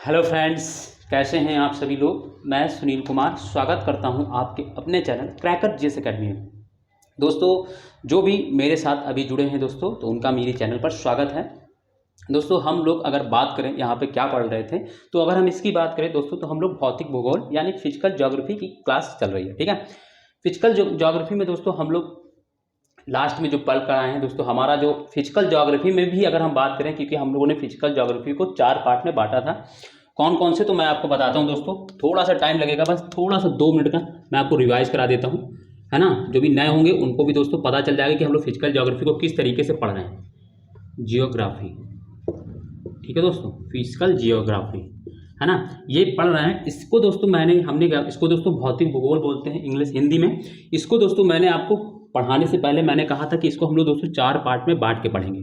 Hello friends, कैसे हैं आप सभी लोग। मैं सुनील कुमार स्वागत करता हूं आपके अपने चैनल क्रैकर जीएस एकेडमी में। दोस्तों, जो भी मेरे साथ अभी जुड़े हैं दोस्तों, तो उनका मेरे चैनल पर स्वागत है। दोस्तों, हम लोग अगर बात करें यहाँ पे क्या पढ़ रहे थे, तो अगर हम इसकी बात करें दोस्तों, तो हम लोग भौतिक भूगोल यानी फिजिकल ज्योग्राफी की क्लास चल रही है। ठीक है, फिजिकल ज्योग्राफी में दोस्तों हम लोग लास्ट में जो पढ़ कर आए हैं दोस्तों, हमारा जो फिजिकल ज्योग्राफी में भी अगर हम बात करें, क्योंकि हम लोगों ने फिजिकल ज्योग्राफी को 4 पार्ट में बांटा था। कौन कौन से, तो मैं आपको बताता हूं दोस्तों। थोड़ा सा टाइम लगेगा, बस थोड़ा सा 2 मिनट का मैं आपको रिवाइज करा देता हूं, है ना। जो भी नए होंगे उनको भी दोस्तों पता चल जाएगा कि हम लोग फिजिकल ज्योग्राफी को किस तरीके से पढ़ रहे हैं। जियोग्राफी, ठीक है दोस्तों, फिजिकल जियोग्राफी, है ना, ये पढ़ रहे हैं। इसको दोस्तों हमने इसको दोस्तों भौतिक भूगोल बोलते हैं इंग्लिश हिंदी में। इसको दोस्तों मैंने आपको पढ़ाने से पहले मैंने कहा था कि इसको हम लोग दोस्तों 4 पार्ट में बांट के पढ़ेंगे।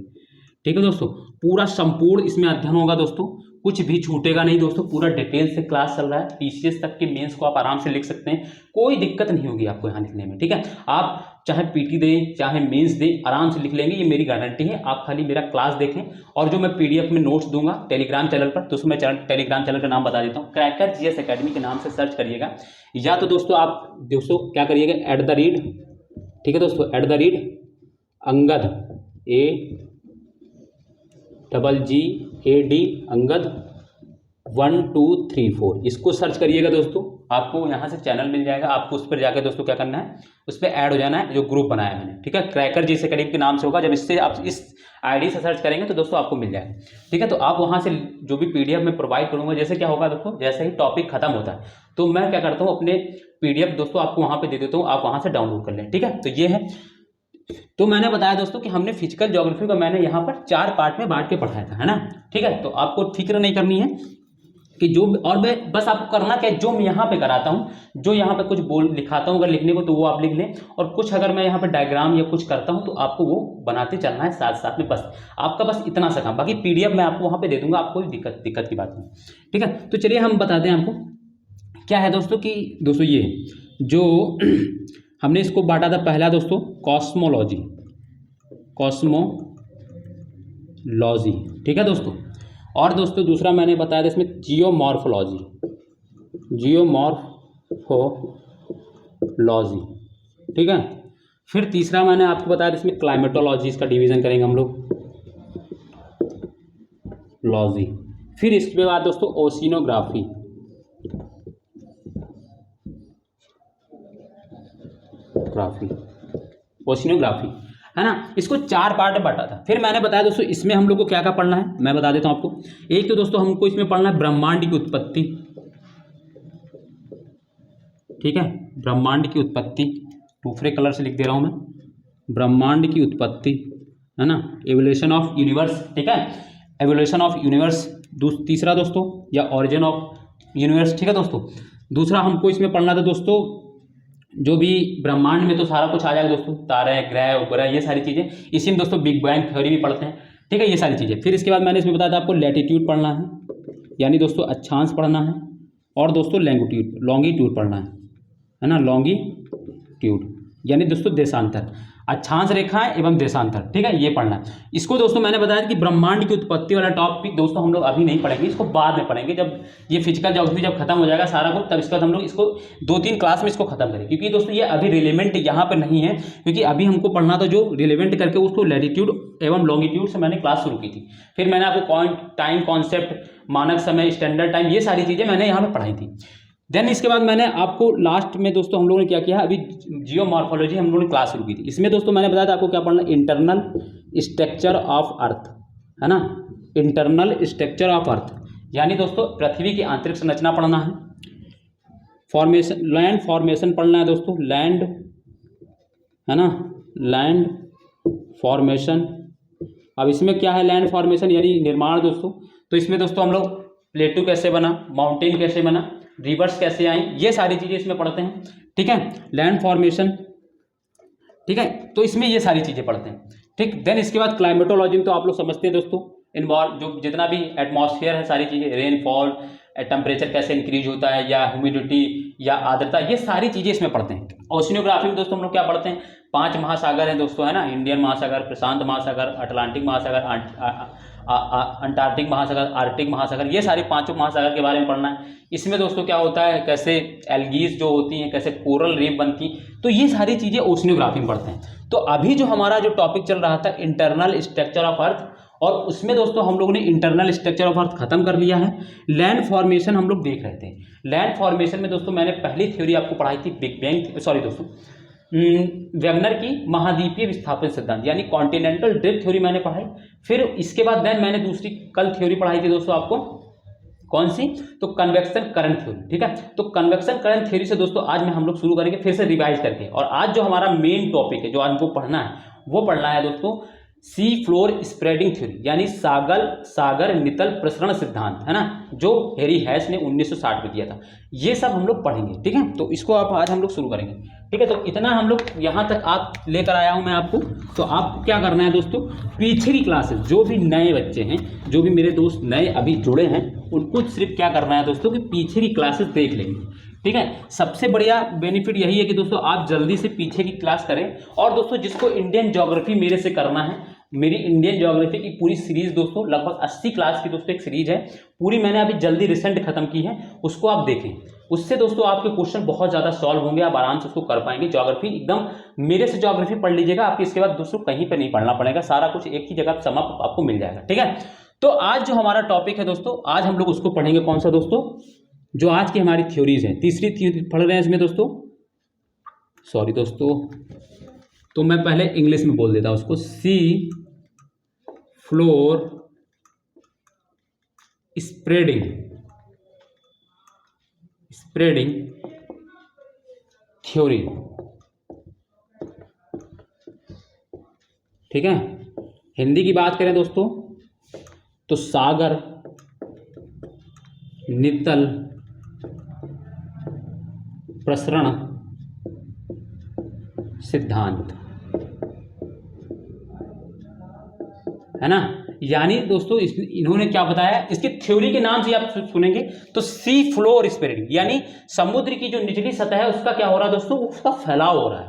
ठीक है दोस्तों, पूरा संपूर्ण इसमें अध्ययन होगा दोस्तों, कुछ भी छूटेगा नहीं दोस्तों। पूरा डिटेल से क्लास चल रहा है, पीसीएस तक के मेंस को आप आराम से लिख सकते हैं, कोई दिक्कत नहीं होगी आपको यहाँ लिखने में। ठीक है, आप चाहे पीटी दें चाहे मेंस दें, आराम से लिख लेंगे, ये मेरी गारंटी है। आप खाली मेरा क्लास देखें, और जो मैं पीडीएफ में नोट्स दूंगा टेलीग्राम चैनल पर, तो उसमें टेलीग्राम चैनल का नाम बता देता हूँ, क्रैकर जीएस एकेडमी के नाम से सर्च करिएगा। या तो दोस्तों आप दोस्तों क्या करिएगा, @, ठीक है दोस्तों, @ अंगद AGGAD अंगद 1 2 3 4, इसको सर्च करिएगा दोस्तों। आपको यहाँ से चैनल मिल जाएगा। आपको उस पर जाकर दोस्तों क्या करना है, उस पर ऐड हो जाना है, जो ग्रुप बनाया है मैंने। ठीक है, क्रैकर जीएस एकेडमी के नाम से होगा। जब इससे आप इस आईडी से सर्च करेंगे तो दोस्तों आपको मिल जाएगा। ठीक है, तो आप वहाँ से जो भी पीडीएफ में प्रोवाइड करूँगा, जैसे क्या होगा दोस्तों, जैसे ही टॉपिक खत्म होता है तो मैं क्या करता हूँ, अपने पीडीएफ दोस्तों आपको वहाँ पे दे देता हूँ, आप वहाँ से डाउनलोड कर लें। ठीक है, तो ये है। तो मैंने बताया दोस्तों कि हमने फिजिकल ज्योग्राफी को मैंने यहाँ पर 4 पार्ट में बांट के पढ़ाया था, है ना। ठीक है, तो आपको फिक्र नहीं करनी है कि जो, और मैं बस आपको करना क्या है, जो मैं यहाँ पे कराता हूँ, जो यहाँ पे कुछ लिखाता हूँ अगर लिखने को, तो वो आप लिख लें। और कुछ अगर मैं यहाँ पे डायग्राम या कुछ करता हूँ तो आपको वो बनाते चलना है साथ साथ में। बस आपका बस इतना सा काम, बाकी पीडीएफ मैं आपको वहाँ पे दे दूंगा, आपको कोई दिक्कत की बात नहीं। ठीक है, तो चलिए हम बताते हैं आपको क्या है दोस्तों, कि दोस्तों ये जो हमने इसको बांटा था, पहला दोस्तों कॉस्मोलॉजी, ठीक है दोस्तों। और दोस्तों दूसरा मैंने बताया था इसमें जियोमॉर्फोलॉजी, ठीक है। फिर तीसरा मैंने आपको बताया था इसमें क्लाइमेटोलॉजी, इसका डिवीजन करेंगे हम लोग, लॉजी। फिर इसके बाद दोस्तों ओशिनोग्राफी, है ना। इसको 4 पार्ट में बांटा था। फिर मैंने बताया दोस्तों इसमें हम लोग को क्या क्या पढ़ना है, मैं बता देता हूं आपको। एक तो दोस्तों हमको इसमें पढ़ना है ब्रह्मांड की उत्पत्ति, ठीक है, ब्रह्मांड की उत्पत्ति, दूसरे कलर से लिख दे रहा हूं मैं, ब्रह्मांड की उत्पत्ति, है ना, एवोल्यूशन ऑफ यूनिवर्स। ठीक है, एवोल्यूशन ऑफ यूनिवर्स तीसरा दोस्तों, या ऑरिजिन ऑफ यूनिवर्स। ठीक है दोस्तों, दूसरा हमको इसमें पढ़ना था दोस्तों, जो भी ब्रह्मांड में तो सारा कुछ आ जाएगा दोस्तों, तारे ग्रह उपग्रह ये सारी चीज़ें। इसी में दोस्तों बिग बैंग थ्योरी भी पढ़ते हैं। ठीक है, ये सारी चीज़ें। फिर इसके बाद मैंने इसमें बताया था आपको लैटिट्यूड पढ़ना है, यानी दोस्तों अक्षांश पढ़ना है, और दोस्तों लॉन्गिट्यूड पढ़ना है ना, लॉन्गिट्यूड यानी दोस्तों देशांतर, अक्षांश रेखा एवं देशांतर। ठीक है, ये पढ़ना है। इसको दोस्तों मैंने बताया कि ब्रह्मांड की उत्पत्ति वाला टॉपिक दोस्तों हम लोग अभी नहीं पढ़ेंगे, इसको बाद में पढ़ेंगे, जब ये फिजिकल ज्योग्राफी जब खत्म हो जाएगा सारा कुछ, तब इसके बाद हम लोग इसको 2-3 क्लास में इसको खत्म करेंगे। क्योंकि दोस्तों ये अभी रिलेवेंट यहाँ पर नहीं है, क्योंकि अभी हमको पढ़ना था जो रिलेवेंट करके उसको लैटिट्यूड एवं लॉन्गिट्यूड से मैंने क्लास शुरू की थी। फिर मैंने आपको पॉइंट, टाइम कॉन्सेप्ट, मानक समय, स्टैंडर्ड टाइम, ये सारी चीज़ें मैंने यहाँ पर पढ़ाई थी। देन इसके बाद मैंने आपको लास्ट में दोस्तों हम लोगों ने क्या किया, अभी जियोमॉर्फोलॉजी हम लोगों ने क्लास शुरू की थी। इसमें दोस्तों मैंने बताया था आपको क्या पढ़ना, इंटरनल स्ट्रक्चर ऑफ अर्थ, है ना, इंटरनल स्ट्रक्चर ऑफ अर्थ, यानी दोस्तों पृथ्वी की आंतरिक संरचना पढ़ना है। फॉर्मेशन, लैंड फॉर्मेशन पढ़ना है दोस्तों, लैंड, है ना, लैंड फॉर्मेशन। अब इसमें क्या है, लैंड फॉर्मेशन यानी निर्माण दोस्तों। तो इसमें दोस्तों हम लोग प्लेटू कैसे बना, माउंटेन कैसे बना, रिवर्स कैसे आई, ये सारी चीज़ें इसमें पढ़ते हैं। ठीक है, लैंड फॉर्मेशन, ठीक है, तो इसमें ये सारी चीज़ें पढ़ते हैं। ठीक, देन इसके बाद क्लाइमेटोलॉजी में तो आप लोग समझते हैं दोस्तों, इन्वॉल्व जो जितना भी एटमॉस्फेयर है, सारी चीज़ें, रेनफॉल, टेम्परेचर कैसे इंक्रीज होता है, या ह्यूमिडिटी या आर्द्रता, ये सारी चीज़ें इसमें पढ़ते हैं। ओशिनोग्राफी में दोस्तों हम लोग क्या पढ़ते हैं, 5 महासागर हैं दोस्तों, है ना, इंडियन महासागर, प्रशांत महासागर, अटलांटिक महासागर, अंटार्कटिक महासागर, आर्कटिक महासागर, ये सारे पांचों महासागर के बारे में पढ़ना है। इसमें दोस्तों क्या होता है, कैसे एल्गीज जो होती हैं, कैसे कोरल रीफ बनती, तो ये सारी चीज़ें ओशनोग्राफी में पढ़ते हैं। तो अभी जो हमारा जो टॉपिक चल रहा था इंटरनल स्ट्रक्चर ऑफ अर्थ, और उसमें दोस्तों हम लोगों ने इंटरनल स्ट्रक्चर ऑफ अर्थ खत्म कर लिया है। लैंड फॉर्मेशन हम लोग देख रहे थे। लैंड फॉर्मेशन में दोस्तों मैंने पहली थ्योरी आपको पढ़ाई थी बिग बैंग, सॉरी दोस्तों, वेगनर की महाद्वीपीय विस्थापन सिद्धांत यानी कॉन्टिनेंटल ड्रिफ्ट थ्योरी मैंने पढ़ाई। फिर इसके बाद देन मैंने दूसरी कल थ्योरी पढ़ाई थी दोस्तों आपको, कौन सी, तो कन्वेक्शन करंट थ्योरी, ठीक है। तो कन्वेक्शन करंट थ्योरी से दोस्तों आज में हम लोग शुरू करेंगे फिर से रिवाइज करके। और आज जो हमारा मेन टॉपिक है जो आज हमको पढ़ना है वो पढ़ना है दोस्तों सी फ्लोर स्प्रेडिंग थ्योरी यानी सागर नितल प्रसरण सिद्धांत, है ना, जो हैरी हैश ने 1960 में दिया था। ये सब हम लोग पढ़ेंगे, ठीक है। तो इसको आप आज हम लोग शुरू करेंगे, ठीक है। तो इतना हम लोग यहाँ तक आप लेकर आया हूँ मैं आपको। तो आपको क्या करना है दोस्तों, पीछे की क्लासेस जो भी नए बच्चे हैं, जो भी मेरे दोस्त नए अभी जुड़े हैं, उनको सिर्फ क्या करना है दोस्तों कि पीछे की क्लासेस देख लेंगे, ठीक है। सबसे बढ़िया बेनिफिट यही है कि दोस्तों आप जल्दी से पीछे की क्लास करें। और दोस्तों जिसको इंडियन ज्योग्राफी मेरे से करना है, मेरी इंडियन ज्योग्राफी की पूरी सीरीज दोस्तों लगभग 80 क्लास की दोस्तों एक सीरीज है, पूरी मैंने अभी जल्दी रिसेंट खत्म की है, उसको आप देखें। उससे दोस्तों आपके क्वेश्चन बहुत ज़्यादा सॉल्व होंगे, आप आराम से उसको कर पाएंगे। ज्योग्राफी एकदम मेरे से ज्योग्राफी पढ़ लीजिएगा, आपको इसके बाद दोस्तों कहीं पर नहीं पढ़ना पड़ेगा, सारा कुछ एक ही जगह समअप आपको मिल जाएगा, ठीक है। तो आज जो हमारा टॉपिक है दोस्तों, आज हम लोग उसको पढ़ेंगे, कौन सा दोस्तों, जो आज की हमारी थ्योरीज हैं, तीसरी थ्योरी पढ़ रहे हैं इसमें दोस्तों, सॉरी दोस्तों, तो मैं पहले इंग्लिश में बोल देता हूँ उसको, सी फ्लोर स्प्रेडिंग थ्योरी, ठीक है। हिंदी की बात करें दोस्तों तो सागर नितल प्रसरण सिद्धांत, है ना। यानी दोस्तों इन्होंने क्या बताया, इसकी थ्योरी के नाम से आप सुनेंगे तो सी फ्लोर स्प्रेडिंग यानी समुद्र की जो निचली सतह है उसका क्या हो रहा है दोस्तों, उसका फैलाव हो रहा है,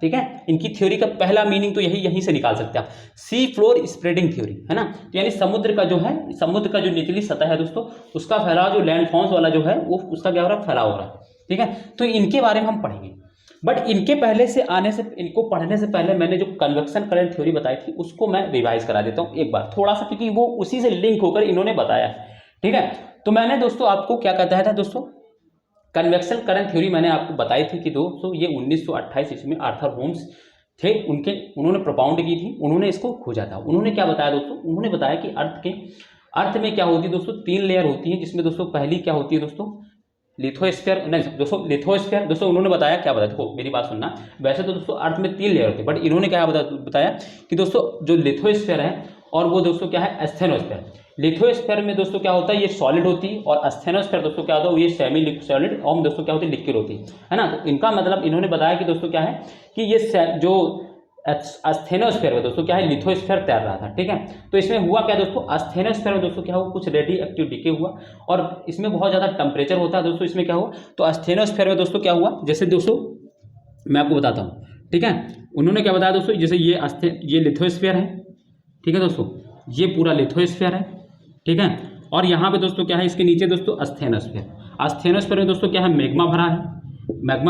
ठीक है। इनकी थ्योरी का पहला मीनिंग तो यहीं से निकाल सकते हैं आप, सी फ्लोर स्प्रेडिंग थ्योरी, है ना। तो यानी समुद्र का जो निचली सतह है दोस्तों, उसका फैलाव, जो लैंड फॉर्म्स वाला जो है वो उसका क्या हो रहा है, फैलाव हो रहा है, ठीक है। तो इनके बारे में हम पढ़ेंगे। बट इनको पढ़ने से पहले मैंने जो कन्वेक्शन करंट थ्योरी बताई थी उसको मैं रिवाइज करा देता हूँ एक बार थोड़ा सा, क्योंकि वो उसी से लिंक होकर इन्होंने बताया है, ठीक है। तो मैंने दोस्तों आपको क्या कहता था दोस्तों, कन्वेक्शन करंट थ्योरी मैंने आपको बताई थी कि दोस्तों ये 1928 ईस्वी में आर्थर होम्स थे, उन्होंने प्रोपाउंड की थी, उन्होंने इसको खोजा था। उन्होंने क्या बताया दोस्तों, उन्होंने बताया कि अर्थ में क्या होती है दोस्तों, 3 लेयर होती है, जिसमें दोस्तों पहली क्या होती है दोस्तों, लिथोस्फीयर, नहीं दोस्तों दोस्तों उन्होंने बताया, क्या बताया, देखो मेरी बात सुनना, वैसे तो दोस्तों अर्थ में 3 लेयर होती है, बट इन्होंने क्या बताया कि दोस्तों जो लिथोस्फीयर है और वो दोस्तों क्या है, एस्थेनोस्फीयर। लिथोस्फीयर में दोस्तों क्या होता है, ये सॉलिड होती है, और एस्थेनोस्फीयर दोस्तों क्या होता है, ये सेमी सॉलिड और दोस्तों क्या होती है, लिक्विड होती है ना। तो इनका मतलब इन्होंने बताया कि दोस्तों क्या है कि ये जो एस्थेनोस्फीयर में दोस्तों क्या है, लिथोस्फीयर तैर रहा था, ठीक है। तो इसमें हुआ क्या दोस्तों, एस्थेनोस्फीयर में दोस्तों क्या हुआ, कुछ रेडियो एक्टिव डिके हुआ, और इसमें बहुत ज़्यादा टेम्परेचर होता है दोस्तों। इसमें क्या हुआ, तो एस्थेनोस्फीयर में दोस्तों क्या हुआ, जैसे दोस्तों मैं आपको बताता हूँ, ठीक है। उन्होंने क्या बताया दोस्तों, जैसे ये लिथोस्फीयर है, ठीक है दोस्तों, ये पूरा लिथोस्फीयर है, ठीक है। और यहाँ पे दोस्तों क्या है, इसके नीचे दोस्तों एस्थेनोस्फीयर में दोस्तों क्या है, मैग्मा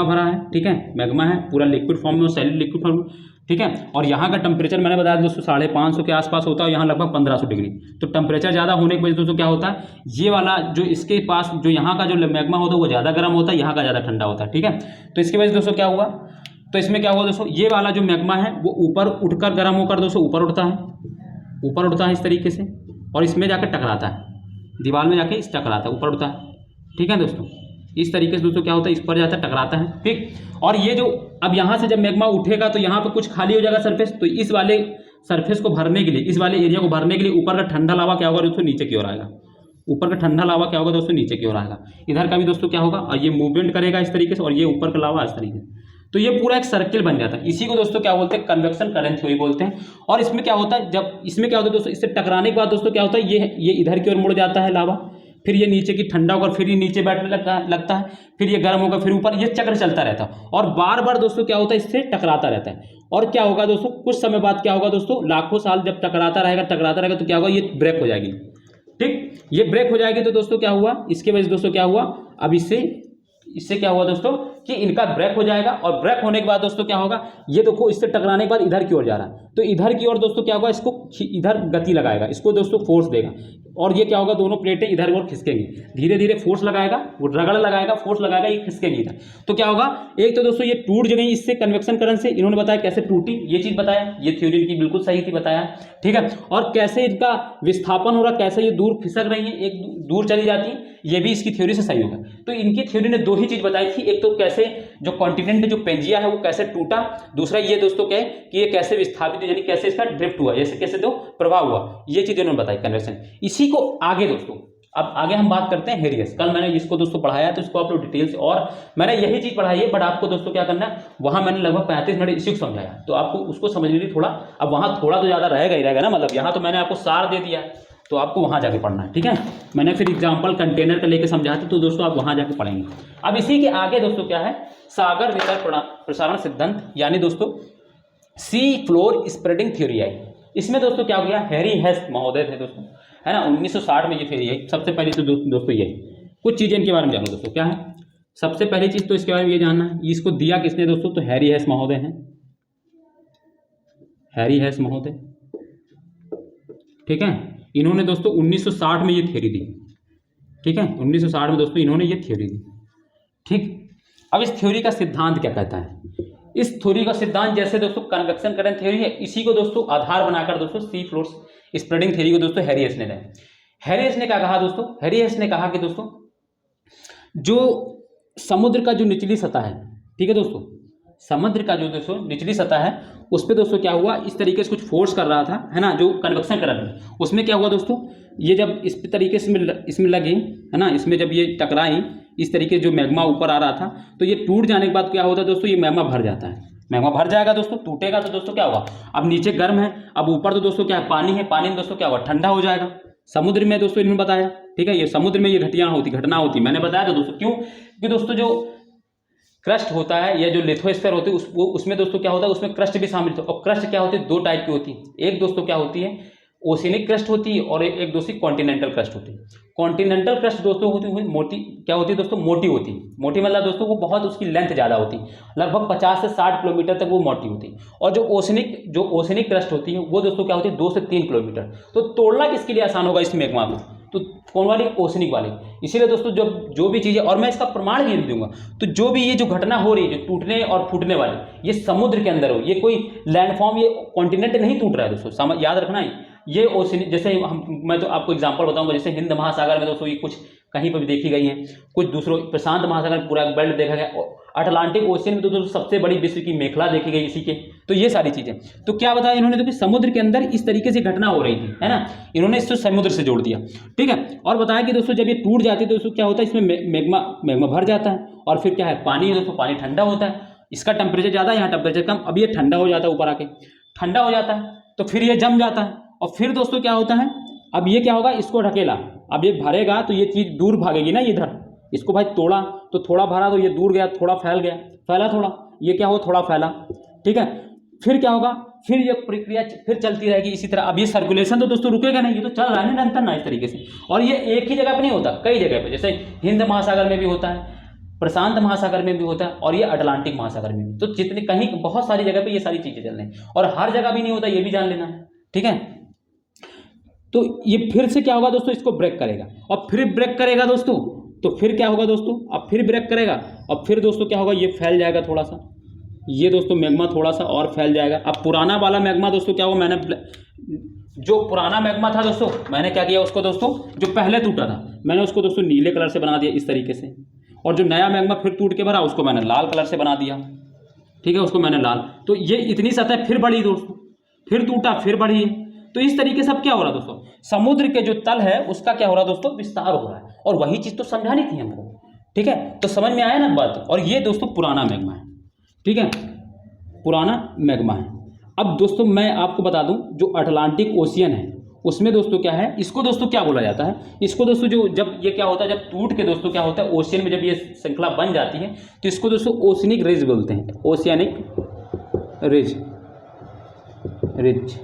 भरा है, ठीक है। मैग्मा है पूरा लिक्विड फॉर्म में, सॉलिड लिक्विड फॉर्म में, ठीक है। और यहाँ का टेम्परेचर मैंने बताया दोस्तों 550 के आसपास होता है, यहाँ लगभग 1500 डिग्री। तो टेम्परेचर ज़्यादा होने की वजह से दोस्तों क्या होता है, ये वाला जो इसके पास जो यहाँ का जो मैग्मा होता है वो ज़्यादा गर्म होता है, यहाँ का ज़्यादा ठंडा होता है, ठीक है। तो इसकी वजह से दोस्तों क्या हुआ, तो इसमें क्या हुआ दोस्तों, ये वाला जो मैग्मा है वो ऊपर उठकर गर्म होकर दोस्तों ऊपर उड़ता है इस तरीके से, और इसमें जाकर टकराता है, दीवार में जाके इस टकराता है, ऊपर उड़ता है, ठीक है दोस्तों। इस तरीके से दोस्तों क्या होता है, इस पर जाता है, टकराता है, ठीक। और ये जो अब यहाँ से जब मैग्मा उठेगा तो यहाँ पे कुछ खाली हो जाएगा सरफेस, तो इस वाले सरफेस को भरने के लिए, इस वाले एरिया को भरने के लिए ऊपर का ठंडा लावा क्या होगा दोस्तों, नीचे की ओर आएगा। ऊपर का ठंडा लावा क्या होगा दोस्तों, नीचे की ओर आएगा। इधर का भी दोस्तों क्या होगा, और ये मूवमेंट करेगा इस तरीके से, और ये ऊपर का लावा इस तरीके से, तो ये पूरा एक सर्किल बन जाता है। इसी को दोस्तों क्या बोलते हैं, कन्वेक्शन करंट थ्योरी बोलते हैं। और इसमें क्या होता है, जब इसमें क्या होता है दोस्तों, इससे टकराने के बाद दोस्तों क्या होता है, ये इधर की ओर मुड़ जाता है लावा, फिर ये नीचे की ठंडा होकर फिर ये नीचे बैठने लगता है, फिर ये गर्म होकर फिर ऊपर, ये चक्र चलता रहता है और बार बार दोस्तों क्या होता है, इससे टकराता रहता है। और क्या होगा दोस्तों, कुछ समय बाद क्या होगा दोस्तों, लाखों साल जब टकराता रहेगा तो क्या होगा, ये ब्रेक हो जाएगी। ठीक, ये ब्रेक हो जाएगी तो दोस्तों क्या हुआ, इसके वजह से दोस्तों क्या हुआ, अब इससे क्या हुआ दोस्तों कि इनका ब्रेक हो जाएगा। और ब्रेक होने के बाद दोस्तों क्या होगा, ये देखो इससे टकराने के बाद इधर की ओर जा रहा है, तो इधर की ओर दोस्तों क्या होगा, इसको इधर गति लगाएगा, इसको दोस्तों फोर्स देगा और ये क्या होगा, दोनों प्लेटें इधर और खिसकेंगी, धीरे धीरे फोर्स लगाएगा, वो रगड़ लगाएगा, फोर्स लगाएगा, ये खिसकेंगी इधर। तो क्या होगा, एक तो दोस्तों ये टूट गई इससे कन्वेक्शन करंट से, इन्होंने बताया कैसे टूटी, ये चीज बताया, ये थ्योरी इनकी बिल्कुल सही थी, बताया। ठीक है, और कैसे इनका विस्थापन हो रहा, कैसे ये दूर खिसक रही है, एक दूर चली जाती है, ये भी इसकी थ्योरी से सही होगा। तो इनकी थ्योरी ने दो ही चीज बताई थी, एक तो कैसे जो कॉन्टिनेंट जो पेंजिया है वो कैसे टूटा, दूसरा ये दोस्तों क्या है कि ये कैसे विस्थापित, यानी कैसे इसका ड्रिफ्ट हुआ, जैसे कैसे दो प्रभाव हुआ, ये चीजें उन्होंने बताई कन्वेक्शन। इसी को आगे दोस्तों, अब आगे हम बात करते हैं हेरियस। कल मैंने इसको दोस्तों पढ़ाया तो इसको आप लोग डिटेल से, और मैंने यही चीज पढ़ाई है, बट आपको दोस्तों क्या करना है, वहां मैंने लगभग 35 मिनट इसी को समझाया, तो आपको उसको समझने के लिए थोड़ा, अब वहां थोड़ा तो ज्यादा रहेगा ही रहेगा ना, मतलब यहाँ तो मैंने आपको सार दे दिया, तो आपको वहां जाके पढ़ना है। ठीक है, मैंने फिर एग्जांपल कंटेनर का लेके समझाया था, तो दोस्तों आप वहां जाके पढ़ेंगे। अब इसी के आगे दोस्तों क्या है, सागर वितरण प्रसारण सिद्धांत, यानी दोस्तों सी फ्लोर स्प्रेडिंग थ्योरी आई। इसमें दोस्तों क्या हो गया, हैरी हेस महोदय थे दोस्तों, है ना, 1960 में ये थ्योरी आई। सबसे पहले तो दोस्तों यही कुछ चीजें इनके बारे में जानो दोस्तों, क्या है सबसे पहली चीज तो इसके बारे में ये जानना है, इसको दिया किसने दोस्तों, तो हैरी हेस महोदय हैं, हैरी हेस महोदय। ठीक है, इन्होंने दोस्तों 1960 में ये थ्योरी दी। ठीक है, 1960 में दोस्तों इन्होंने ये थ्योरी दी। ठीक, अब इस थ्योरी का सिद्धांत क्या कहता है, इस थ्योरी का सिद्धांत जैसे दोस्तों कन्वेक्शन करंट थ्योरी है, इसी को दोस्तों आधार बनाकर दोस्तों सी फ्लोर स्प्रेडिंग थ्योरी को दोस्तों हैरी हेस ने दिया। हैरी हेस ने क्या कहा दोस्तों, हैरी हेस ने कहा कि दोस्तों जो समुद्र का जो निचली सतह है, ठीक है दोस्तों, समुद्र का जो दोस्तों निचली सतह है उस पर दोस्तों क्या हुआ, इस तरीके से कुछ फोर्स कर रहा था, है ना, जो कन्वेक्शन कर रहा था, उसमें क्या हुआ दोस्तों, ये जब इस तरीके से इसमें लगी, है ना, इसमें जब ये टकराई, इस तरीके जो मैग्मा ऊपर आ रहा था, तो ये टूट जाने के बाद क्या होता है दोस्तों, ये मैग्मा भर जाता है, मैग्मा भर जाएगा दोस्तों, टूटेगा तो दोस्तों क्या होगा, अब नीचे गर्म है, अब ऊपर तो दोस्तों क्या है, पानी है, पानी में दोस्तों क्या होगा, ठंडा हो जाएगा। समुद्र में दोस्तों इन्होंने बताया, ठीक है, ये समुद्र में ये घटना होती मैंने बताया था दोस्तों, क्यों, क्योंकि दोस्तों जो क्रस्ट होता है या जो लिथोस्फीयर होती है उसमें दोस्तों क्या होता है, उसमें क्रस्ट भी शामिल होता है। और क्रस्ट क्या होती है, दो टाइप की होती है, एक दोस्तों क्या होती है, ओशियनिक क्रस्ट होती है, और एक दोस्तों कॉन्टिनेंटल क्रस्ट होती है। कॉन्टिनेंटल क्रस्ट दोस्तों होती है मोटी, क्या होती है दोस्तों, मोटी होती है, मोटी मतलब दोस्तों वो बहुत उसकी लेंथ ज़्यादा होती है, लगभग 50 से 60 किलोमीटर तक वो मोटी होती है। और जो ओशियनिक क्रस्ट होती है वो दोस्तों क्या होती है, 2 से 3 किलोमीटर। तो तोड़ना किसके लिए आसान होगा इस मैग्मा को, तो कौन वाली, ओशियनिक वाली। इसीलिए दोस्तों जो भी चीज़ें, और मैं इसका प्रमाण भी दूंगा, तो जो भी ये जो घटना हो रही है, जो टूटने और फूटने वाली, ये समुद्र के अंदर हो, ये कोई लैंडफॉर्म, ये कॉन्टिनेंट नहीं टूट रहा है दोस्तों, याद रखना है। ये ओशियनिक, जैसे मैं तो आपको एग्जांपल बताऊंगा, जैसे हिंद महासागर में दोस्तों ये कुछ कहीं पर भी देखी गई हैं, कुछ दूसरों प्रशांत महासागर में पूरा बेल्ट देखा गया, अटलांटिक ओशियन में तो दोस्तों सबसे बड़ी विश्व की मेखला देखी गई इसी के। तो ये सारी चीजें, तो क्या बताया इन्होंने, तो कि समुद्र के अंदर इस तरीके से घटना हो रही थी, है ना, इन्होंने इसको समुद्र से जोड़ दिया। ठीक है, और बताया कि दोस्तों जब ये टूट जाती है तो दोस्तों क्या होता है, इसमें मैग्मा भर जाता है, और फिर क्या है, पानी दोस्तों, पानी ठंडा होता है, इसका टेम्परेचर ज़्यादा, यहाँ टेम्परेचर कम, अब ये ठंडा हो जाता है, ऊपर आके ठंडा हो जाता है, तो फिर ये जम जाता है, और फिर दोस्तों क्या होता है, अब ये क्या होगा, इसको ढकेला, अब ये भरेगा तो ये चीज़ दूर भागेगी ना, इधर इसको भाई तोड़ा तो थोड़ा भरा तो ये दूर गया, थोड़ा फैल गया, फैला थोड़ा, ये क्या हो, थोड़ा फैला। ठीक है, फिर क्या होगा, फिर ये प्रक्रिया फिर चलती रहेगी इसी तरह। अब ये सर्कुलेशन तो दोस्तों रुकेगा नहीं, ये तो चल रहा है निरंतर ना इस तरीके से, और ये एक ही जगह पर नहीं होता, कई जगह पे, जैसे हिंद महासागर में भी होता है, प्रशांत महासागर में भी होता है, और ये अटलांटिक महासागर में भी, तो जितने कहीं बहुत सारी जगह पे ये सारी चीजें चल रही हैं, और हर जगह भी नहीं होता, ये भी जान लेना है। ठीक है, तो ये फिर से क्या होगा दोस्तों, इसको ब्रेक करेगा, और फिर ब्रेक करेगा दोस्तों, तो फिर क्या होगा दोस्तों, अब फिर ब्रेक करेगा, और फिर दोस्तों क्या होगा, ये फैल जाएगा थोड़ा सा, ये दोस्तों मैग्मा थोड़ा सा और फैल जाएगा। अब पुराना वाला मैग्मा दोस्तों क्या हुआ, मैंने जो पुराना मैग्मा था दोस्तों, मैंने क्या किया उसको दोस्तों, जो पहले टूटा था मैंने उसको दोस्तों नीले कलर से बना दिया इस तरीके से, और जो नया मैग्मा फिर टूट के भरा उसको मैंने लाल कलर से बना दिया। ठीक है, उसको मैंने लाल, तो ये इतनी सतह फिर बढ़ी दोस्तों, फिर टूटा, फिर बढ़ी। तो इस तरीके से अब क्या हो रहा दोस्तों, समुद्र के जो तल है उसका क्या हो रहा दोस्तों, विस्तार हो रहा है, और वही चीज तो समझानी थी हमको। ठीक है, तो समझ में आया ना बात, और ये दोस्तों पुराना मैग्मा है। ठीक है, पुराना मैग्मा है। अब दोस्तों मैं आपको बता दूं, जो अटलांटिक ओशियन है उसमें दोस्तों क्या है, इसको दोस्तों क्या बोला जाता है, इसको दोस्तों जो जब ये क्या होता है, जब टूट के दोस्तों क्या होता है ओशियन में जब ये श्रृंखला बन जाती है तो इसको दोस्तों ओशियनिक रिज बोलते हैं, ओशियनिक रिज। रिज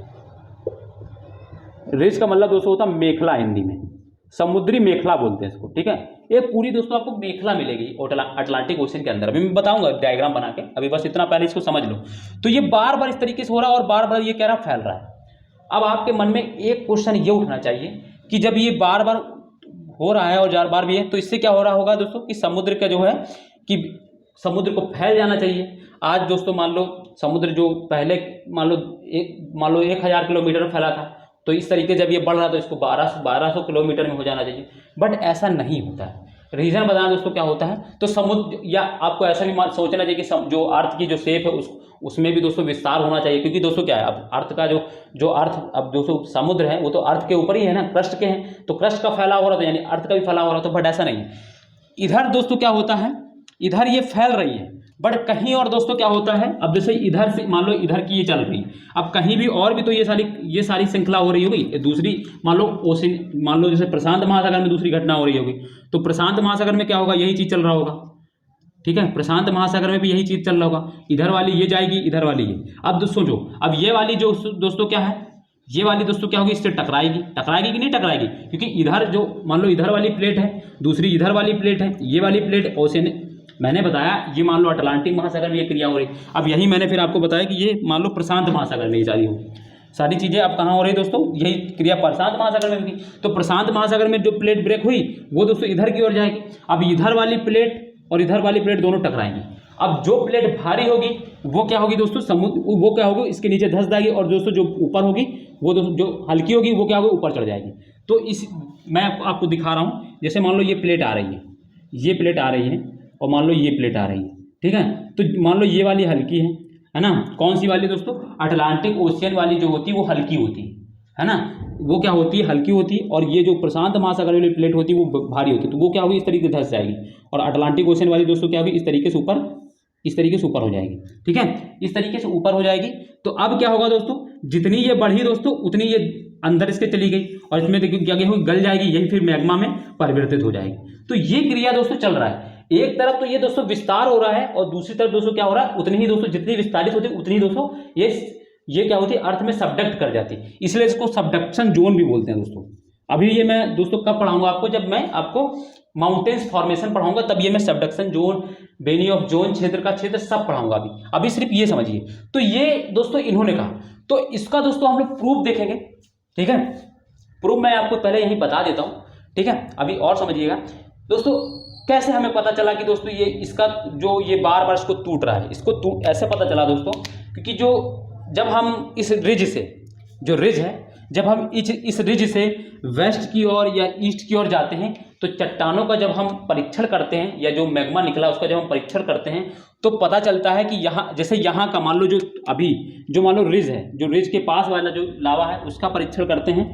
रिज का मतलब दोस्तों होता है मेखला, हिंदी में समुद्री मेखला बोलते हैं इसको, ठीक है। ये पूरी दोस्तों आपको मेखला मिलेगी अटलांटिक ओशन के अंदर। अभी मैं बताऊंगा डायग्राम बना के, अभी बस इतना पहले इसको समझ लो। तो ये बार बार इस तरीके से हो रहा है और बार बार ये कह रहा फैल रहा है। अब आपके मन में एक क्वेश्चन ये उठना चाहिए कि जब ये बार बार हो रहा है और बार बार भी है तो इससे क्या हो रहा होगा दोस्तों कि समुद्र का जो है कि समुद्र को फैल जाना चाहिए। आज दोस्तों मान लो समुद्र जो पहले मान लो 1000 किलोमीटर फैला था, तो इस तरीके जब ये बढ़ रहा तो इसको 1200 किलोमीटर में हो जाना चाहिए, बट ऐसा नहीं होता है। रीज़न बताना दोस्तों क्या होता है, तो समुद्र या आपको ऐसा भी सोचना चाहिए कि जो अर्थ की जो शेप है उसमें भी दोस्तों विस्तार होना चाहिए, क्योंकि दोस्तों क्या है अब अर्थ का जो अर्थ अब दोस्तों समुद्र है वो तो अर्थ के ऊपर ही है ना, क्रस्ट के हैं, तो क्रस्ट का फैलाव हो रहा था यानी अर्थ का भी फैलाव हो रहा था, बट ऐसा नहीं है। इधर दोस्तों क्या होता है, इधर ये फैल रही है बट कहीं और दोस्तों क्या होता है, अब जैसे इधर से मान लो इधर की ये चल रही, अब कहीं भी और भी तो ये सारी श्रृंखला हो रही होगी। दूसरी मान लो जैसे प्रशांत महासागर में दूसरी घटना हो रही होगी, तो प्रशांत महासागर में क्या होगा, यही चीज चल रहा होगा, ठीक है। प्रशांत महासागर में भी यही चीज चल रहा होगा, इधर वाली ये जाएगी, इधर वाली ये। अब दोस्तों जो अब ये वाली जो दोस्तों क्या है, ये वाली दोस्तों क्या होगी, इससे टकराएगी कि नहीं टकराएगी, क्योंकि इधर जो मान लो इधर वाली प्लेट है, दूसरी इधर वाली प्लेट है, ये वाली प्लेट ओशन, मैंने बताया ये मान लो अटलांटिक महासागर में ये क्रिया हो रही। अब यही मैंने फिर आपको बताया कि ये मान लो प्रशांत महासागर में ये सारी चीजें अब कहाँ हो रही दोस्तों, यही क्रिया प्रशांत महासागर में भी। तो प्रशांत महासागर में जो प्लेट ब्रेक हुई वो दोस्तों इधर की ओर जाएगी। अब इधर वाली प्लेट और इधर वाली प्लेट दोनों टकराएंगी। अब जो प्लेट भारी होगी वो क्या होगी दोस्तों, समुद्र वो क्या होगी, इसके नीचे धंस जाएगी, और दोस्तों जो ऊपर होगी वो दोस्तों जो हल्की होगी वो क्या होगी, ऊपर चढ़ जाएगी। तो मैं आपको दिखा रहा हूँ, जैसे मान लो ये प्लेट आ रही है, ये प्लेट आ रही है, और मान लो ये प्लेट आ रही है, ठीक है। तो मान लो ये वाली हल्की है ना, कौन सी वाली दोस्तों, अटलांटिक ओशियन वाली जो होती है वो हल्की होती है ना, वो क्या होती है, हल्की होती है। और ये जो प्रशांत महासागर वाली प्लेट होती है वो भारी होती है, तो वो क्या होगी, इस तरीके से धंस जाएगी। और अटलांटिक ओशियन वाली दोस्तों क्या होगी, इस तरीके से ऊपर हो जाएगी, ठीक है, इस तरीके से ऊपर हो जाएगी। तो अब क्या होगा दोस्तों, जितनी ये बढ़ी दोस्तों उतनी ये अंदर इसके चली गई, और इसमें देखिए क्या होगी, गल जाएगी, यही फिर मैग्मा में परिवर्तित हो जाएगी। तो ये क्रिया दोस्तों चल रहा है। एक तरफ तो ये दोस्तों विस्तार हो रहा है, और दूसरी तरफ दोस्तों क्या हो रहा है, उतनी ही दोस्तों जितनी विस्तारित होती है उतनी ही दोस्तों ये क्या होती है, अर्थ में सबडक्ट कर जाती है, इसलिए इसको सबडक्शन जोन भी बोलते हैं दोस्तों। अभी ये मैं दोस्तों कब पढ़ाऊंगा आपको, जब मैं आपको माउंटेन्स फॉर्मेशन पढ़ाऊंगा तब ये मैं subduction zone, Benioff zone, क्षेत्र का क्षेत्र सब पढ़ाऊंगा। अभी सिर्फ ये समझिए। तो ये दोस्तों इन्होंने कहा, तो इसका दोस्तों हम लोग प्रूफ देखेंगे, ठीक है। प्रूफ मैं आपको पहले यही बता देता हूं, ठीक है। अभी और समझिएगा दोस्तों, कैसे हमें पता चला कि दोस्तों ये इसका जो ये बार बार इसको टूट रहा है, इसको ऐसे पता चला दोस्तों, क्योंकि जब हम इस रिज से, जो रिज है, जब हम इस रिज से वेस्ट की ओर या ईस्ट की ओर जाते हैं, तो चट्टानों का जब हम परीक्षण करते हैं, या जो मैग्मा निकला उसका जब हम परीक्षण करते हैं, तो पता चलता है कि यहाँ, जैसे यहाँ का मान लो जो अभी जो मान लो रिज है, जो रिज के पास वाला जो लावा है उसका परीक्षण करते हैं,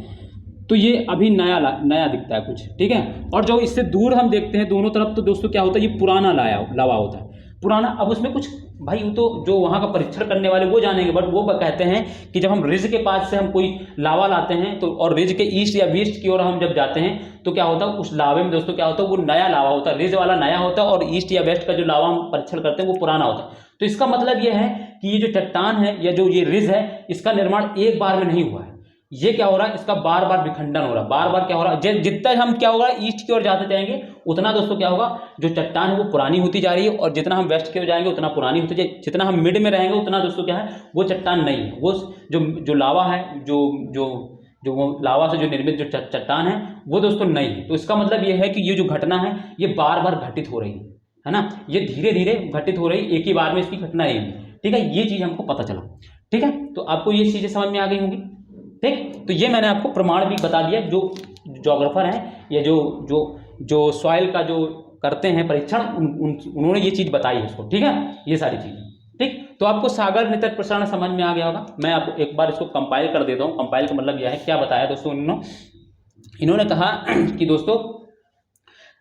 तो ये अभी नया दिखता है कुछ, ठीक है। और जो इससे दूर हम देखते हैं दोनों तरफ, तो दोस्तों क्या होता है, ये पुराना लावा होता है, पुराना। अब उसमें कुछ भाई वो तो जो वहाँ का परीक्षण करने वाले वो जानेंगे, बट वो कहते हैं कि जब हम रिज के पास से हम कोई लावा लाते हैं, तो और रिज के ईस्ट या वेस्ट की ओर हम जब जाते हैं, तो क्या होता है, उस लावे में दोस्तों क्या होता है, वो नया लावा होता है, रिज वाला नया होता है, और ईस्ट या वेस्ट का जो लावा हम परीक्षण करते हैं वो पुराना होता है। तो इसका मतलब ये है कि ये जो चट्टान है या जो ये रिज है, इसका निर्माण एक बार में नहीं हुआ है। ये क्या हो रहा है, इसका बार बार विखंडन हो रहा है, बार बार क्या हो रहा है, जितना हम क्या होगा ईस्ट की ओर जाते जाएंगे उतना दोस्तों क्या होगा, जो चट्टान है वो पुरानी होती जा रही है, और जितना हम वेस्ट की ओर जाएंगे उतना पुरानी होती जाएगी, जितना हम मिड में रहेंगे उतना दोस्तों क्या है, वो चट्टान नहीं है, वो जो लावा है, जो वो लावा से जो निर्मित जो चट्टान है वो दोस्तों नहीं है। तो इसका मतलब ये है कि ये जो घटना है ये बार बार घटित हो रही है ना, ये धीरे धीरे घटित हो रही, एक ही बार में इसकी घटना नहीं है, ठीक है। ये चीज हमको पता चला, ठीक है। तो आपको ये चीजें समझ में आ गई होंगी, ठीक। तो ये मैंने आपको प्रमाण भी बता दिया, जो जोग्राफर हैं या जो सॉइल का जो करते हैं परीक्षण, उन्होंने ये चीज़ बताई है उसको, ठीक है, ये सारी चीज़ें, ठीक। तो आपको सागर नितर प्रसारण समझ में आ गया होगा। मैं आपको एक बार इसको कंपाइल कर देता हूँ। कंपाइल का मतलब यह है, क्या बताया दोस्तों इन्होंने कहा कि दोस्तों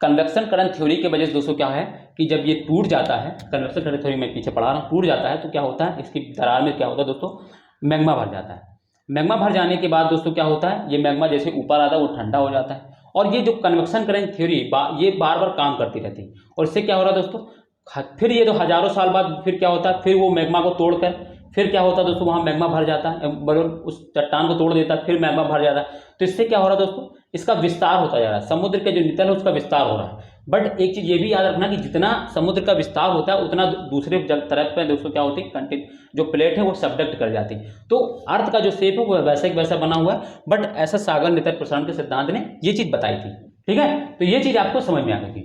कन्वेक्शन करंट थ्योरी के वजह से दोस्तों क्या है कि जब ये टूट जाता है, कन्वेक्शन करंट थ्योरी में पीछे पढ़ा रहा हूँ, टूट जाता है तो क्या होता है, इसकी दरार में क्या होता है दोस्तों, मैग्मा भर जाता है। मैग्मा भर जाने के बाद दोस्तों क्या होता है, ये मैग्मा जैसे ऊपर आता है वो ठंडा हो जाता है, और ये जो कन्वेक्शन करंट थ्योरी ये बार बार काम करती रहती है, और इससे क्या हो रहा है दोस्तों, फिर ये तो हजारों साल बाद फिर क्या होता है, फिर वो मैग्मा को तोड़कर फिर क्या होता है दोस्तों, वहाँ मैग्मा भर जाता है, उस चट्टान को तोड़ देता है, फिर मैग्मा भर जाता है। तो इससे क्या हो रहा है दोस्तों, इसका विस्तार होता जा रहा है, समुद्र के जो नितल है उसका विस्तार हो रहा है। बट एक चीज ये भी याद रखना कि जितना समुद्र का विस्तार होता है उतना दूसरे तरफ पे दोस्तों क्या होती है, कंटिन्यू जो प्लेट है वो सबडक्ट कर जाती है। तो अर्थ का जो शेप है वो वैसा ही वैसा बना हुआ है, बट ऐसा सागर नितल प्रसारण के सिद्धांत ने ये चीज बताई थी। ठीक है, तो ये चीज आपको समझ में आ गई।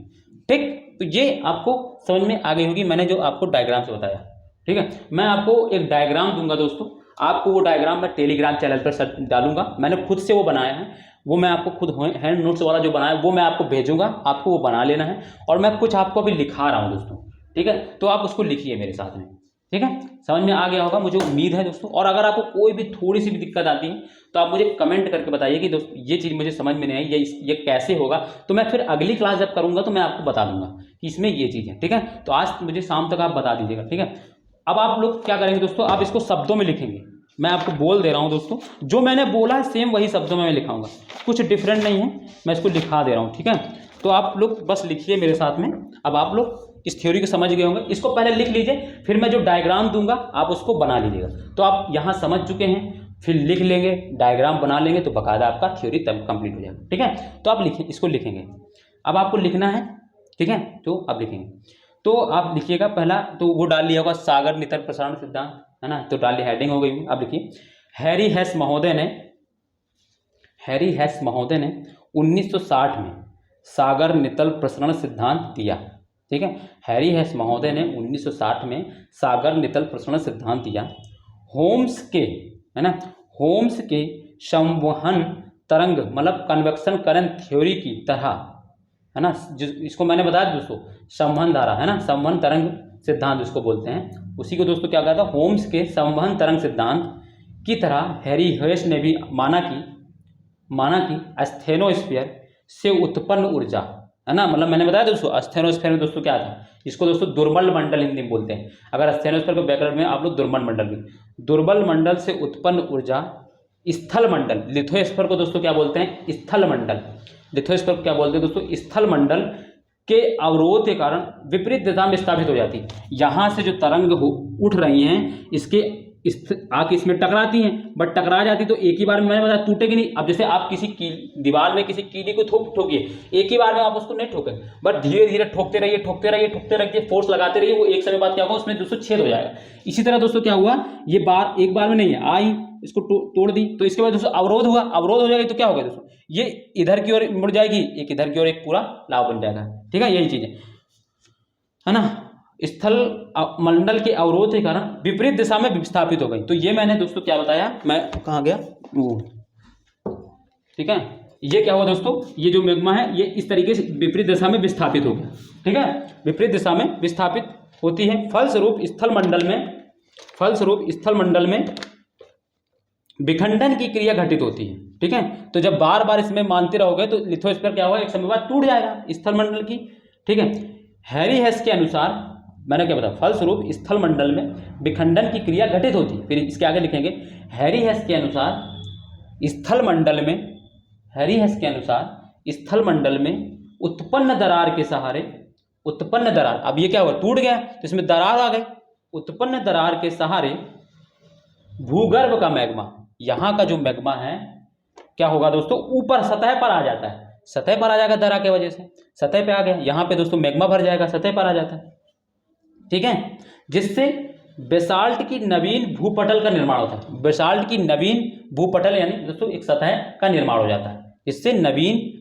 ठीक, तो ये आपको समझ में आ गई होगी, मैंने जो आपको डायग्राम से बताया। ठीक है, मैं आपको एक डायग्राम दूंगा दोस्तों, आपको वो डायग्राम मैं टेलीग्राम चैनल पर डालूंगा, मैंने खुद से वो बनाया है, वो मैं आपको खुद हैंड नोट्स वाला जो बनाया वो मैं आपको भेजूंगा, आपको वो बना लेना है, और मैं कुछ आपको अभी लिखा रहा हूँ दोस्तों। ठीक है, तो आप उसको लिखिए मेरे साथ में। ठीक है, समझ में आ गया होगा मुझे उम्मीद है दोस्तों। और अगर आपको कोई भी थोड़ी सी भी दिक्कत आती है तो आप मुझे कमेंट करके बताइए कि दोस्तों ये चीज़ मुझे समझ में नहीं आई, ये कैसे होगा, तो मैं फिर अगली क्लास जब करूँगा तो मैं आपको बता दूंगा कि इसमें ये चीज़ है। ठीक है, तो आज मुझे शाम तक आप बता दीजिएगा। ठीक है, अब आप लोग क्या करेंगे दोस्तों, आप इसको शब्दों में लिखेंगे, मैं आपको बोल दे रहा हूँ दोस्तों, जो मैंने बोला है सेम वही शब्दों में मैं लिखाऊंगा, कुछ डिफरेंट नहीं है, मैं इसको लिखा दे रहा हूँ। ठीक है, तो आप लोग बस लिखिए मेरे साथ में। अब आप लोग इस थ्योरी को समझ गए होंगे, इसको पहले लिख लीजिए, फिर मैं जो डायग्राम दूंगा आप उसको बना लीजिएगा। तो आप यहाँ समझ चुके हैं, फिर लिख लेंगे, डायग्राम बना लेंगे, तो बाकायदा आपका थ्योरी तब कंप्लीट हो जाएगा। ठीक है, तो आप लिखें, इसको लिखेंगे, अब आपको लिखना है। ठीक है, तो आप लिखेंगे, तो आप लिखिएगा पहला, तो वो डाल लिया होगा सागर नितल प्रसारण सिद्धांत, है ना, तो डालिए, हेडिंग हो गई। आप लिखिए, हैरी हेस महोदय ने 1960 में सागर नितल प्रसरण सिद्धांत दिया। ठीक है, हैरी हेस महोदय ने 1960 में सागर नितल प्रसरण सिद्धांत दिया। होम्स के, है ना, होम्स के संवहन तरंग मतलब कन्वेक्शन करंट थ्योरी की तरह, है ना, इसको मैंने बताया दोस्तों, संवहन धारा, है ना, संवहन तरंग सिद्धांत इसको बोलते हैं, उसी को दोस्तों क्या कहता है, होम्स के संवहन तरंग सिद्धांत की तरह हैरी हेस ने भी माना कि एस्थेनोस्फीयर से उत्पन्न ऊर्जा, है ना, मतलब मैंने बताया दोस्तों एस्थेनोस्फीयर में दोस्तों क्या था, इसको दोस्तों दुर्बल मंडल हिंदी में बोलते हैं। अगर एस्थेनोस्फीयर को बैकग्राउंड में आप लोग दुर्बल मंडल से उत्पन्न ऊर्जा, स्थल मंडल, लिथोस्फीयर को दोस्तों क्या बोलते हैं, स्थल मंडल, लिथोस्फीयर को क्या बोलते हैं दोस्तों, स्थल मंडल के अवरोध के कारण विपरीत दिशा में स्थापित हो जाती है। यहाँ से जो तरंग उठ रही हैं इसके आके इसमें टकराती हैं, बट टकरा जाती तो एक ही बार में, मैंने बताया, टूटेगी नहीं। अब जैसे आप किसी दीवार में किसी कीली को ठोकिए, एक ही बार में आप उसको नहीं ठोके, बट धीरे धीरे ठोकते रहिए, फोर्स लगाते रहिए, वो एक समय बाद क्या होगा, उसमें दोस्तों छेद हो जाएगा। इसी तरह दोस्तों क्या हुआ, ये बार एक बार में नहीं है, आई इसको तोड़ दी, तो इसके बाद दोस्तों अवरोध हुआ, अवरोध हो जाएगी तो क्या होगा दोस्तों, ये इधर की ओर मुड़ जाएगी, एक इधर की ओर, एक पूरा लाभ बन जाएगा। ठीक है, यही चीज है ना, स्थल मंडल के अवरोध के कारण विपरीत दिशा में विस्थापित हो गई। तो ये मैंने दोस्तों क्या बताया, मैं कहाँ गया वो, ठीक है, ये क्या हुआ दोस्तों, ये जो मैग्मा है ये इस तरीके से विपरीत दिशा में विस्थापित हो गया। ठीक है, विपरीत दिशा में विस्थापित होती है, फलस्वरूप स्थल मंडल में विखंडन की क्रिया घटित होती है। ठीक है, तो जब बार बार इसमें मानते रहोगे तो लिथोस्फीयर क्या होगा, एक समय बाद टूट जाएगा स्थल मंडल की। ठीक है, हैरी हेस के अनुसार, मैंने क्या बताया, फलस्वरूप स्थल मंडल में विखंडन की क्रिया घटित होती है। फिर इसके आगे लिखेंगे, हैरी हेस के अनुसार स्थल मंडल में उत्पन्न दरार के सहारे, उत्पन्न दरार, अब ये क्या हुआ, टूट गया तो इसमें दरार आ गई, उत्पन्न दरार के सहारे भूगर्भ का मैग्मा, यहाँ का जो मैग्मा है क्या होगा दोस्तों, ऊपर सतह पर आ जाता है, सतह पर आ जाएगा, दरार की वजह से सतह पे आ गया, यहाँ पे दोस्तों मैग्मा भर जाएगा, सतह पर आ जाता है। ठीक है, जिससे बेसाल्ट की नवीन भूपटल का निर्माण होता है, बेसाल्ट की नवीन भूपटल यानी दोस्तों एक सतह का निर्माण हो जाता है, इससे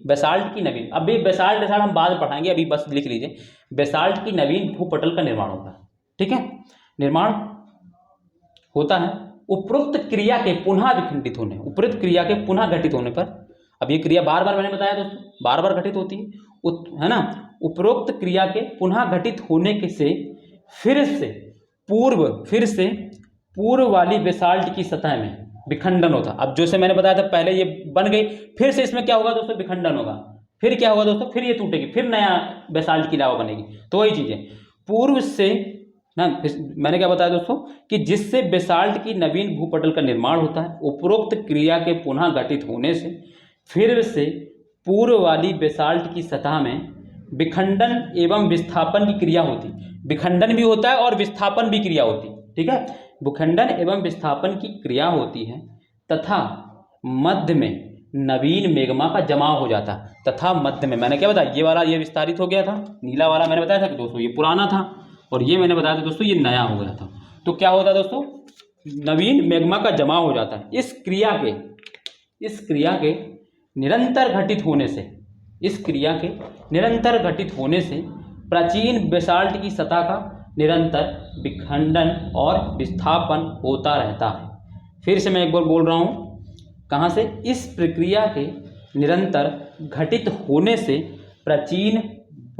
बेसाल्ट की नवीन, अभी बेसाल्ट हम बाद में पढ़ाएंगे, अभी बस लिख लीजिए, बेसाल्ट की नवीन भूपटल का निर्माण होता है। ठीक है, निर्माण होता है उपरोक्त क्रिया के पुनः विखंडित होने, उपरोक्त क्रिया के पुनः घटित होने पर, अब ये क्रिया बार बार मैंने बताया दोस्तों, बार बार घटित होती है, है ना, उपरोक्त क्रिया के पुनः घटित होने के से फिर से पूर्व वाली बेसाल्ट की सतह में विखंडन होता। अब जैसे मैंने बताया था पहले ये बन गई, फिर से इसमें क्या होगा दोस्तों, विखंडन होगा, फिर क्या होगा दोस्तों, फिर ये टूटेगी, फिर नया बेसाल्ट की लावा बनेगी। तो वही चीज है, पूर्व से ना। मैंने क्या बताया दोस्तों कि जिससे बेसाल्ट की नवीन भूपटल का निर्माण होता है, उपरोक्त क्रिया के पुनः घटित होने से फिर से पूर्व वाली बेसाल्ट की सतह में विखंडन एवं विस्थापन की क्रिया होती। विखंडन भी होता है और विस्थापन भी क्रिया होती, ठीक है। विखंडन एवं विस्थापन की क्रिया होती है तथा मध्य में नवीन मैग्मा का जमाव हो जाता। तथा मध्य में, मैंने क्या बताया, ये वाला ये विस्तारित हो गया था, नीला वाला मैंने बताया था कि दोस्तों ये पुराना था, और ये मैंने बताया था दोस्तों ये नया हो गया था। तो क्या होता है दोस्तों, नवीन मैग्मा का जमाव हो जाता है। इस क्रिया के निरंतर घटित होने से, इस क्रिया के निरंतर घटित होने से प्राचीन बेसाल्ट की सतह का निरंतर विखंडन और विस्थापन होता रहता है। फिर से मैं एक बार बोल रहा हूँ, कहाँ से, इस प्रक्रिया के निरंतर घटित होने से प्राचीन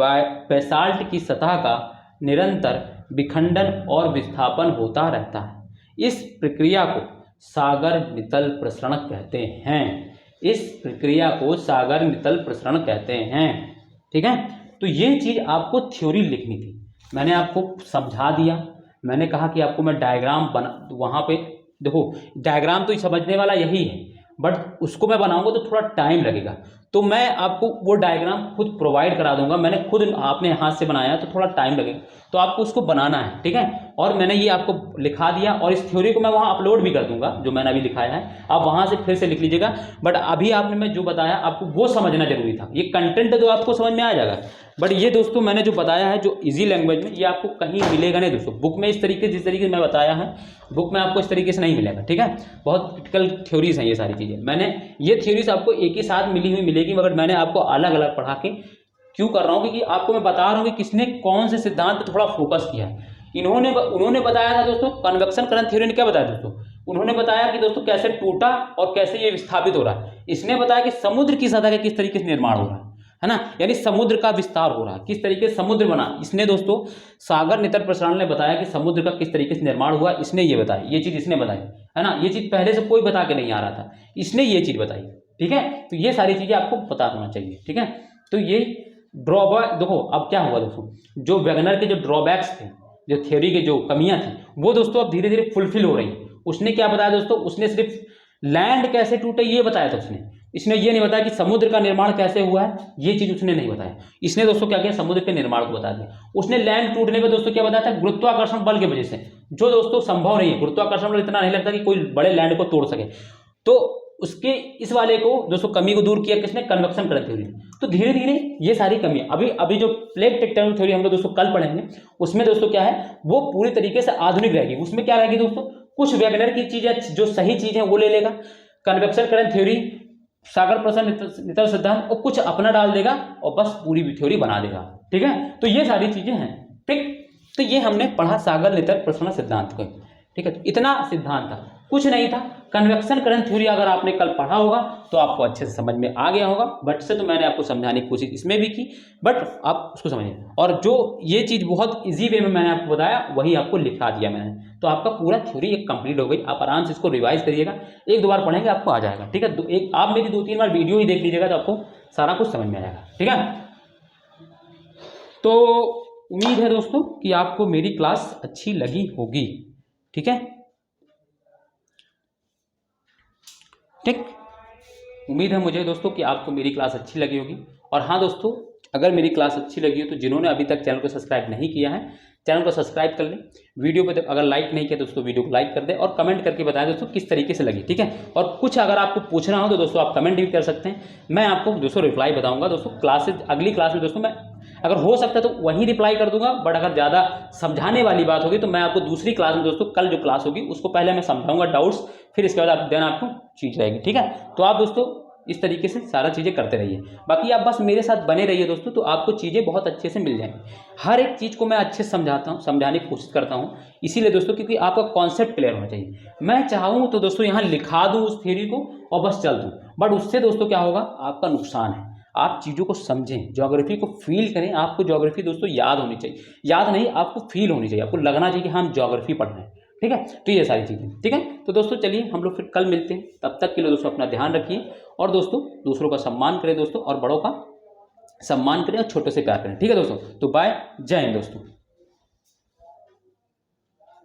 बेसाल्ट की सतह का निरंतर विखंडन और विस्थापन होता रहता है। इस प्रक्रिया को सागर नितल प्रसरण कहते हैं। इस प्रक्रिया को सागर नितल प्रसरण कहते हैं, ठीक है। तो ये चीज़ आपको थ्योरी लिखनी थी, मैंने आपको समझा दिया। मैंने कहा कि आपको मैं डायग्राम बना, वहाँ पे देखो डायग्राम तो समझने वाला यही है, बट उसको मैं बनाऊंगा तो थोड़ा टाइम लगेगा, तो मैं आपको वो डायग्राम खुद प्रोवाइड करा दूंगा। मैंने खुद आपने हाथ से बनाया है तो थोड़ा टाइम लगेगा, तो आपको उसको बनाना है, ठीक है। और मैंने ये आपको लिखा दिया, और इस थ्योरी को मैं वहाँ अपलोड भी कर दूंगा, जो मैंने अभी लिखाया है, आप वहाँ से फिर से लिख लीजिएगा। बट अभी आपने मैं जो बताया आपको वो समझना जरूरी था। ये कंटेंट तो आपको समझ में आ जाएगा, बट ये दोस्तों मैंने जो बताया है जो इजी लैंग्वेज में, ये आपको कहीं मिलेगा नहीं दोस्तों। बुक में इस तरीके जिस तरीके से मैं बताया है, बुक में आपको इस तरीके से नहीं मिलेगा, ठीक है। बहुत क्रिटिकल थ्योरीज हैं ये सारी चीज़ें। मैंने ये थ्योरीज आपको एक ही साथ मिली हुई मिलेगी, मगर मैंने आपको अलग अलग पढ़ा के क्यों कर रहा हूँ, क्योंकि आपको मैं बता रहा हूँ कि किसने कौन से सिद्धांत पर थोड़ा फोकस किया है। उन्होंने बताया था दोस्तों, कन्वेक्शन करंट थ्योरी ने क्या बताया दोस्तों, उन्होंने बताया कि दोस्तों कैसे टूटा और कैसे ये विस्थापित हो रहा है। इसने बताया कि समुद्र की सतह का किस तरीके से निर्माण हो रहा है ना, यानी समुद्र का विस्तार हो रहा है, किस तरीके से समुद्र बना। इसने दोस्तों सागर नितर प्रसरण ने बताया कि समुद्र का किस तरीके से निर्माण हुआ, इसने ये बताया, ये चीज़ इसने बताई है ना। ये चीज़ पहले से कोई बता के नहीं आ रहा था, इसने ये चीज़ बताई, ठीक है। तो ये सारी चीज़ें आपको पता होना चाहिए, ठीक है। तो ये ड्रॉबैक देखो, अब क्या हुआ दोस्तों, जो वैगनर के जो ड्रॉबैक्स थे, जो थ्योरी के जो कमियां थी, वो दोस्तों अब धीरे धीरे फुलफिल हो रही। उसने क्या बताया दोस्तों, उसने सिर्फ लैंड कैसे टूटे ये बताया था इसने ये नहीं बताया कि समुद्र का निर्माण कैसे हुआ है, ये चीज उसने नहीं बताया। इसने दोस्तों क्या किया, समुद्र के निर्माण को बता दिया। उसने लैंड टूटने पे दोस्तों क्या बताया था, गुरुत्वाकर्षण बल की वजह से, जो दोस्तों संभव नहीं है। गुरुत्वाकर्षण बल इतना नहीं लगता कि कोई बड़े लैंड को तोड़ सके। तो उसके इस वाले को दोस्तों कमी को दूर किया किसने, कन्वेक्शन करंट थ्योरी। तो धीरे धीरे ये सारी कमी अभी जो प्लेट टेक्टोनिक थ्योरी हम लोग दोस्तों कल पढ़ेंगे, उसमें दोस्तों क्या है, वो पूरी तरीके से आधुनिक रहेगी। उसमें क्या रहेगी दोस्तों, कुछ वैगनर की चीजें जो सही चीज है वो ले लेगा, कन्वेक्शन करंट थ्योरी, सागर प्रसरण नितल सिद्धांत, और कुछ अपना डाल देगा और बस पूरी थ्योरी बना देगा, ठीक है। तो ये सारी चीजें हैं, ठीक। तो ये हमने पढ़ा सागर नितल प्रसरण सिद्धांत को, ठीक है। इतना सिद्धांत था, कुछ नहीं था। कन्वेक्शन करंट थ्योरी अगर आपने कल पढ़ा होगा तो आपको अच्छे से समझ में आ गया होगा। बट से तो मैंने आपको समझाने की कोशिश इसमें भी की, बट आप उसको समझिए। और जो ये चीज़ बहुत इजी वे में मैंने आपको बताया वही आपको लिखा दिया मैंने, तो आपका पूरा थ्योरी एक कंप्लीट हो गई। आप आराम से इसको रिवाइज करिएगा, एक दो बार पढ़ेंगे आपको आ जाएगा, ठीक है। एक आप मेरी 2-3 बार वीडियो ही देख लीजिएगा तो आपको सारा कुछ समझ में आ जाएगा, ठीक है। तो उम्मीद है दोस्तों कि आपको मेरी क्लास अच्छी लगी होगी, ठीक है, ठीक। उम्मीद है मुझे दोस्तों कि आपको मेरी क्लास अच्छी लगी होगी। और हाँ दोस्तों, अगर मेरी क्लास अच्छी लगी हो तो जिन्होंने अभी तक चैनल को सब्सक्राइब नहीं किया है, चैनल को सब्सक्राइब कर लें। वीडियो पे अगर लाइक नहीं किया दोस्तों वीडियो को लाइक कर दें, और कमेंट करके बताएं दोस्तों किस तरीके से लगी, ठीक है। और कुछ अगर आपको पूछना हो तो दोस्तों आप कमेंट भी कर सकते हैं, मैं आपको दोस्तों रिप्लाई बताऊँगा। दोस्तों अगली क्लास में दोस्तों मैं अगर हो सकता है तो वहीं रिप्लाई कर दूंगा, बट अगर ज़्यादा समझाने वाली बात होगी तो मैं आपको दूसरी क्लास में दोस्तों, कल जो क्लास होगी उसको पहले मैं समझाऊंगा डाउट्स, फिर इसके बाद आप देन आपको चीज़ रहेगी, ठीक है। तो आप दोस्तों इस तरीके से सारा चीज़ें करते रहिए, बाकी आप बस मेरे साथ बने रहिए दोस्तों, तो आपको चीज़ें बहुत अच्छे से मिल जाएंगी। हर एक चीज़ को मैं अच्छे से समझाता हूँ, समझाने की कोशिश करता हूँ, इसीलिए दोस्तों क्योंकि आपका कॉन्सेप्ट क्लियर होना चाहिए। मैं चाहूँ तो दोस्तों यहाँ लिखा दूँ उस थ्योरी को और बस चल दूँ, बट उससे दोस्तों क्या होगा, आपका नुकसान है। आप चीज़ों को समझें, ज्योग्राफी को फील करें। आपको ज्योग्राफी दोस्तों याद होनी चाहिए, याद नहीं आपको फील होनी चाहिए, आपको लगना चाहिए कि हम ज्योग्राफी पढ़ रहे हैं, ठीक है। तो ये सारी चीज़ें, ठीक है। तो दोस्तों चलिए हम लोग फिर कल मिलते हैं, तब तक के लिए दोस्तों अपना ध्यान रखिए, और दोस्तों दूसरों का सम्मान करें दोस्तों, और बड़ों का सम्मान करें और छोटों से प्यार करें, ठीक है दोस्तों। तो बाय, जय हिंद दोस्तों।